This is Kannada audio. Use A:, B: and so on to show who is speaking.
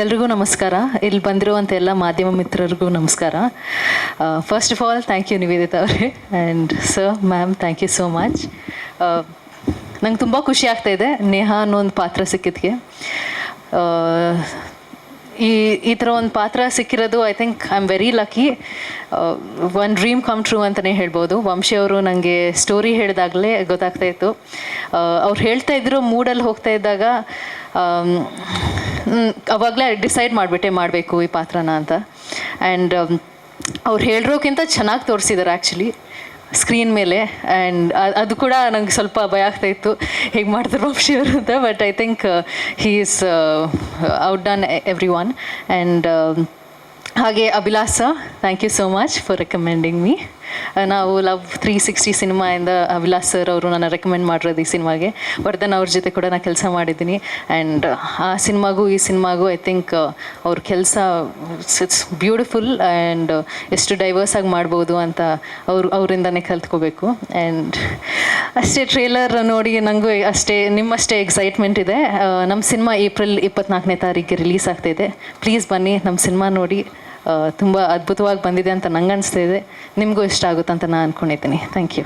A: ಎಲ್ರಿಗೂ ನಮಸ್ಕಾರ. ಇಲ್ಲಿ ಬಂದಿರುವಂಥ ಎಲ್ಲ ಮಾಧ್ಯಮ ಮಿತ್ರರಿಗೂ ನಮಸ್ಕಾರ. First of all thank you Nivedita ಅವರೇ, and sir, ma'am, thank you so much. ನಂಗೆ ತುಂಬ ಖುಷಿ ಆಗ್ತಾಯಿದೆ ನೇಹಾ ಅನ್ನೋ ಒಂದು ಪಾತ್ರ ಸಿಕ್ಕಿದ್ದಕ್ಕೆ. ಈ ಥರ ಒಂದು ಪಾತ್ರ ಸಿಕ್ಕಿರೋದು I think I am very lucky. One dream come true ಅಂತಲೇ ಹೇಳ್ಬೋದು. ವಂಶಿ ಅವರು ನನಗೆ ಸ್ಟೋರಿ ಹೇಳಿದಾಗಲೇ ಗೊತ್ತಾಗ್ತಾಯಿತ್ತು. ಅವ್ರು ಹೇಳ್ತಾ ಇದ್ರು ಮೂಡಲ್ಲಿ ಹೋಗ್ತಾ ಇದ್ದಾಗ ಅವಾಗಲೇ ಡಿಸೈಡ್ ಮಾಡಿಬಿಟ್ಟೆ ಮಾಡಬೇಕು ಈ ಪಾತ್ರನ ಅಂತ. ಆ್ಯಂಡ್ ಅವ್ರು ಹೇಳಿರೋಕ್ಕಿಂತ ಚೆನ್ನಾಗಿ ತೋರಿಸಿದ್ದಾರೆ ಆ್ಯಕ್ಚುಲಿ ಸ್ಕ್ರೀನ್ ಮೇಲೆ. ಆ್ಯಂಡ್ ಅದು ಕೂಡ ನಂಗೆ ಸ್ವಲ್ಪ ಭಯ ಆಗ್ತಾಯಿತ್ತು ಹೇಗೆ ಮಾಡ್ತಾರೆ ವಂಶಿ ಅವರು ಅಂತ. But I think he is outdone everyone. And ಹಾಗೆ Abhilasha, thank you so much for recommending me. ನಾವು ಲವ್ 360 ಸಿನಿಮಾಯಿಂದ ಅಭಿಲಾಷ್ ಸರ್ ಅವರು ನನ್ನ ರೆಕಮೆಂಡ್ ಮಾಡಿರೋದು ಈ ಸಿನಿಮಾಗೆ. ವರ್ಧನ್ ಅವ್ರ ಜೊತೆ ಕೂಡ ನಾನು ಕೆಲಸ ಮಾಡಿದ್ದೀನಿ. ಆ್ಯಂಡ್ ಆ ಸಿನಿಮಾಗೂ ಈ ಸಿನಿಮಾಗೂ ಐ ಥಿಂಕ್ ಅವ್ರ ಕೆಲಸ ಇಟ್ಸ್ ಬ್ಯೂಟಿಫುಲ್. ಆ್ಯಂಡ್ ಎಷ್ಟು ಡೈವರ್ಸ್ ಆಗಿ ಮಾಡ್ಬೋದು ಅಂತ ಅವರಿಂದನೇ ಕಲ್ತ್ಕೋಬೇಕು. ಆ್ಯಂಡ್ ಅಷ್ಟೇ, ಟ್ರೇಲರ್ ನೋಡಿ ನನಗೂ ಅಷ್ಟೇ ನಿಮ್ಮಷ್ಟೇ ಎಕ್ಸೈಟ್ಮೆಂಟ್ ಇದೆ. ನಮ್ಮ ಸಿನಿಮಾ ಏಪ್ರಿಲ್ 24ನೇ ತಾರೀಕಿಗೆ ರಿಲೀಸ್ ಆಗ್ತಾಯಿದೆ. ಪ್ಲೀಸ್ ಬನ್ನಿ, ನಮ್ಮ ಸಿನಿಮಾ ನೋಡಿ. ತುಂಬ ಅದ್ಭುತವಾಗಿ ಬಂದಿದೆ ಅಂತ ನಂಗೆ ಅನಿಸ್ತಾ ಇದೆ. ನಿಮಗೂ ಇಷ್ಟ ಆಗುತ್ತಂತ ನಾನು ಅಂದ್ಕೊಂಡಿದ್ದೀನಿ. Thank you.